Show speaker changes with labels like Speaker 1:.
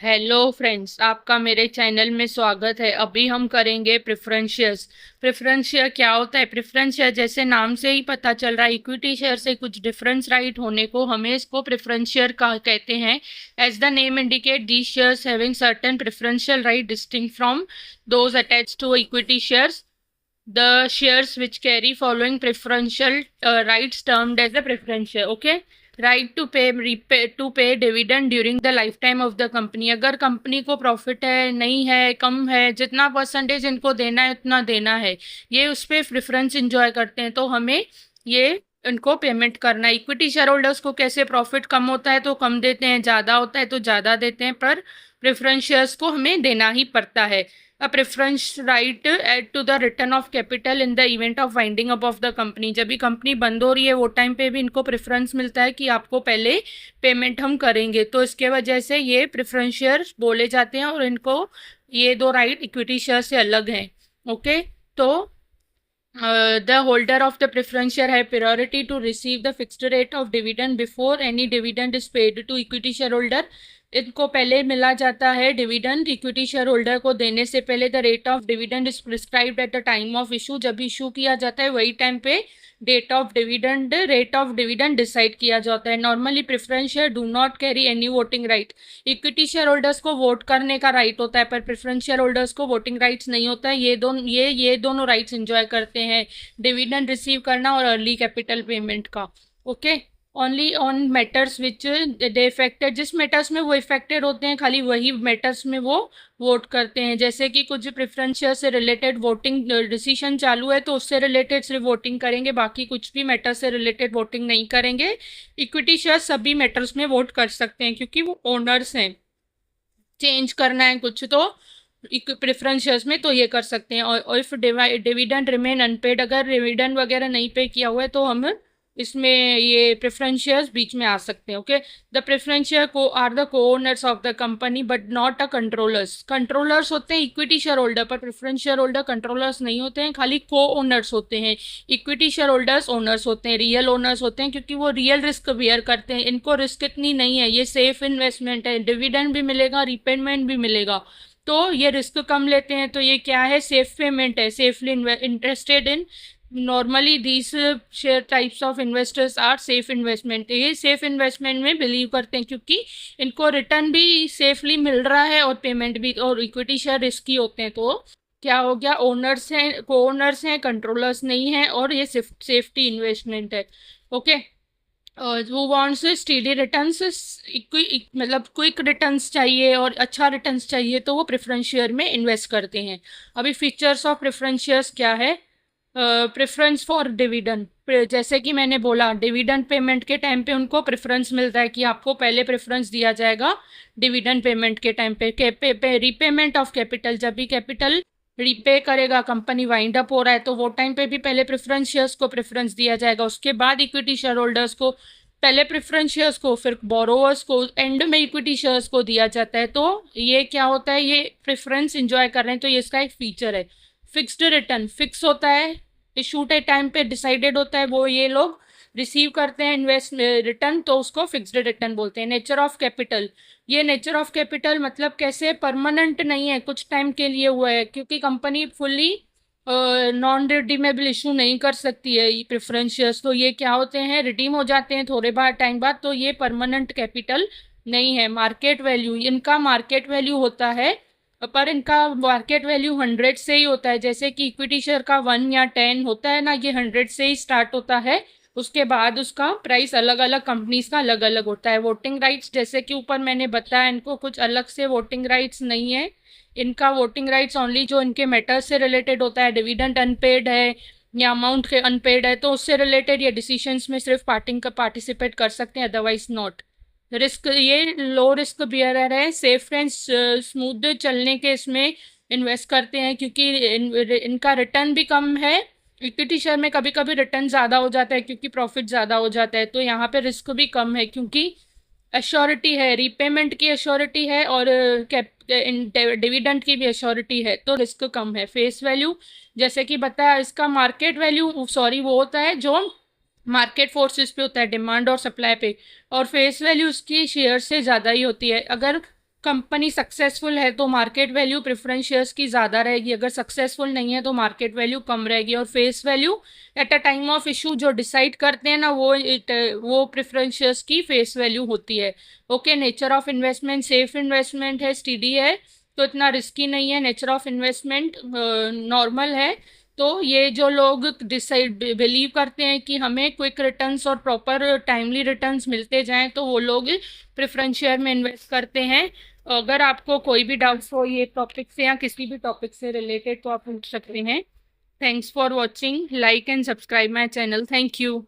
Speaker 1: Hello friends, आपका मेरे channel में स्वागत है। अभी हम करेंगे प्रेफरेंस शेयर्स। प्रेफरेंस शेयर क्या होता है? प्रेफरेंस शेयर जैसे नाम से ही पता चल रहा है, इक्विटी शेयर से कुछ डिफरेंस राइट होने को हमें इसको प्रेफरेंस शेयर कहते हैं। As the name indicate, these shares having certain preferential right distinct from those attached to equity shares. The shares which carry following preferential rights termed as a preference share. Okay, right to pay dividend during the lifetime of the company। अगर company को profit है, नहीं है, कम है, जितना percentage इनको देना है उतना देना है, ये उस पर प्रेफरेंस इंजॉय करते हैं, तो हमें ये इनको पेमेंट करना है। इक्विटी शेयर होल्डर्स को कैसे प्रॉफिट कम होता है तो कम देते हैं, ज़्यादा होता है तो ज़्यादा देते हैं, पर प्रेफरेंस शेयर्स को हमें देना ही पड़ता है। A preference right add to the return of capital in the event of winding up of the company। जब भी कंपनी बंद हो रही है वो टाइम पे भी इनको प्रेफरेंस मिलता है कि आपको पहले पेमेंट हम करेंगे, तो इसके वजह से ये प्रेफरेंस शेयर बोले जाते हैं और इनको ये दो राइट इक्विटी शेयर से अलग हैं। ओके, तो the holder of the preference share have priority to receive the fixed rate of dividend before any dividend is paid to equity shareholder। इनको पहले मिला जाता है डिविडेंड, इक्विटी शेयर होल्डर को देने से पहले। The rate of dividend is prescribed at the time of issue. जब इशू किया जाता है वही टाइम पे रेट ऑफ डिविडेंड डिसाइड किया जाता है। Normally preference share do not carry any voting right. Equity share holders को वोट करने का राइट होता है, पर प्रेफरेंस शेयर होल्डर्स को वोटिंग राइट्स नहीं होता है। ये दोनों राइट्स एंजॉय करते हैं, डिविडेंड रिसीव करना और अर्ली कैपिटल पेमेंट का। Okay, only on matters which they affected, जिस मैटर्स में वो इफेक्टेड होते हैं खाली वही मैटर्स में वो वोट करते हैं। जैसे कि कुछ प्रेफरेंस शेयर से रिलेटेड वोटिंग डिसीजन चालू है तो उससे रिलेटेड सिर्फ वोटिंग करेंगे, बाकी कुछ भी मैटर से रिलेटेड वोटिंग नहीं करेंगे। इक्विटी शेयर सभी मैटर्स में वोट कर सकते हैं क्योंकि वो ओनर्स हैं। चेंज करना है कुछ तो प्रेफरेंस शेयर्स में तो ये कर सकते हैं। और इफ डिविडेंड रिमेन अनपेड, अगर डिविडेंड वगैरह नहीं पे किया हुआ है तो हम इसमें ये प्रेफरेंस शेयर्स बीच में आ सकते हैं। ओके, द प्रेफरेंस शेयर को आर द को owners of the company but not a controllers. Controllers होते हैं इक्विटी शेयर होल्डर, पर प्रेफरेंस शेयर होल्डर कंट्रोलर्स नहीं होते हैं, खाली को ओनर्स होते हैं। इक्विटी शेयर होल्डर्स ओनर्स होते हैं, रियल ओनर्स होते हैं, क्योंकि वो रियल रिस्क बियर करते हैं। इनको रिस्क इतनी नहीं है, ये सेफ इन्वेस्टमेंट है, डिविडेंड भी मिलेगा, रिपेमेंट भी मिलेगा, तो ये रिस्क कम लेते हैं। तो ये क्या है? सेफ पेमेंट है, safely interested in. Normally these share types of investors are safe investment. ये सेफ इन्वेस्टमेंट में बिलीव करते हैं क्योंकि इनको रिटर्न भी सेफली मिल रहा है और पेमेंट भी। और इक्विटी शेयर रिस्की होते हैं, तो क्या हो गया? ओनर्स हैं, को ओनर्स हैं, कंट्रोलर्स नहीं हैं, और ये सेफ्टी इन्वेस्टमेंट है। ओके, वो वांट्स स्टीडी रिटर्न्स, मतलब क्विक रिटर्न्स चाहिए और अच्छा रिटर्न्स चाहिए तो वो प्रेफरेंस शेयर में इन्वेस्ट करते हैं। अभी फीचर्स ऑफ प्रेफरेंस शेयर्स क्या है? प्रेफरेंस फॉर डिविडेंड, जैसे कि मैंने बोला डिविडेंड पेमेंट के टाइम पे उनको प्रेफरेंस मिलता है कि आपको पहले प्रेफरेंस दिया जाएगा डिविडेंड पेमेंट के टाइम पे। रीपेमेंट ऑफ कैपिटल, जब भी कैपिटल रीपे करेगा, कंपनी वाइंड अप हो रहा है, तो वो टाइम पे भी पहले प्रेफरेंस शेयर्स को प्रेफरेंस दिया जाएगा। उसके बाद इक्विटी शेयर होल्डर्स को पहले प्रेफरेंस शेयर्स को, फिर बोरोवर्स को, एंड में इक्विटी शेयर्स को दिया जाता है। तो ये क्या होता है? ये प्रेफरेंस इंजॉय कर रहे हैं, तो ये इसका एक फीचर है। फिक्स्ड रिटर्न, फिक्स होता है, इशू के टाइम पे डिसाइडेड होता है, वो ये लोग रिसीव करते हैं इन्वेस्ट रिटर्न, तो उसको फिक्स्ड रिटर्न बोलते हैं। नेचर ऑफ कैपिटल, ये नेचर ऑफ कैपिटल मतलब कैसे? परमानेंट नहीं है, कुछ टाइम के लिए हुआ है, क्योंकि company fully non redeemable issue नहीं कर सकती है प्रेफरेंस शेयर्स, तो ये क्या होते हैं? रिडीम हो जाते हैं थोड़े बार टाइम बाद, तो ये परमानेंट कैपिटल नहीं है। मार्केट वैल्यू, इनका मार्केट वैल्यू होता है, पर इनका मार्केट वैल्यू 100 से ही होता है। जैसे कि इक्विटी शेयर का 1 या 10 होता है ना, ये 100 से ही स्टार्ट होता है, उसके बाद उसका प्राइस अलग अलग कंपनीज का अलग अलग होता है। वोटिंग राइट्स, जैसे कि ऊपर मैंने बताया, इनको कुछ अलग से वोटिंग राइट्स नहीं है। इनका वोटिंग राइट्स ओनली जो इनके मैटर्स से रिलेटेड होता है, डिविडेंड अनपेड है या अमाउंट के अनपेड है, तो उससे रिलेटेड ये डिसीजंस में सिर्फ पार्टिसिपेट कर सकते हैं, अदरवाइज नॉट। रिस्क, ये लो रिस्क बियरर है, सेफ एंड स्मूथ चलने के इसमें इन्वेस्ट करते हैं, क्योंकि इनका रिटर्न भी कम है। इक्विटी शेयर में कभी कभी रिटर्न ज़्यादा हो जाता है क्योंकि प्रॉफिट ज़्यादा हो जाता है, तो यहाँ पे रिस्क भी कम है क्योंकि एश्योरिटी है, रीपेमेंट की एश्योरिटी है, और डिविडेंड की भी एश्योरिटी है, तो रिस्क कम है। फेस वैल्यू जैसे कि बताया, इसका मार्केट वैल्यू सॉरी वो होता है जो मार्केट फोर्सेस पे होता है, डिमांड और सप्लाई पे, और फेस वैल्यू उसकी शेयर से ज़्यादा ही होती है। अगर कंपनी सक्सेसफुल है तो मार्केट वैल्यू प्रेफरेंस शेयर्स की ज़्यादा रहेगी, अगर सक्सेसफुल नहीं है तो मार्केट वैल्यू कम रहेगी। और face value at a time of issue जो डिसाइड करते हैं ना, वो प्रेफरेंस शेयर्स की फेस वैल्यू होती है। Okay, nature of investment safe investment है, स्टीडी है, तो इतना रिस्की नहीं है। नेचर ऑफ इन्वेस्टमेंट नॉर्मल है। तो ये जो लोग डिसाइड बिलीव करते हैं कि हमें क्विक रिटर्न्स और प्रॉपर टाइमली रिटर्न्स मिलते जाएं, तो वो लोग प्रेफरेंस शेयर में इन्वेस्ट करते हैं। अगर आपको कोई भी डाउट्स हो ये टॉपिक से या किसी भी टॉपिक से रिलेटेड, तो आप पूछ सकते हैं। Thanks for watching, like and subscribe my channel. Thank you.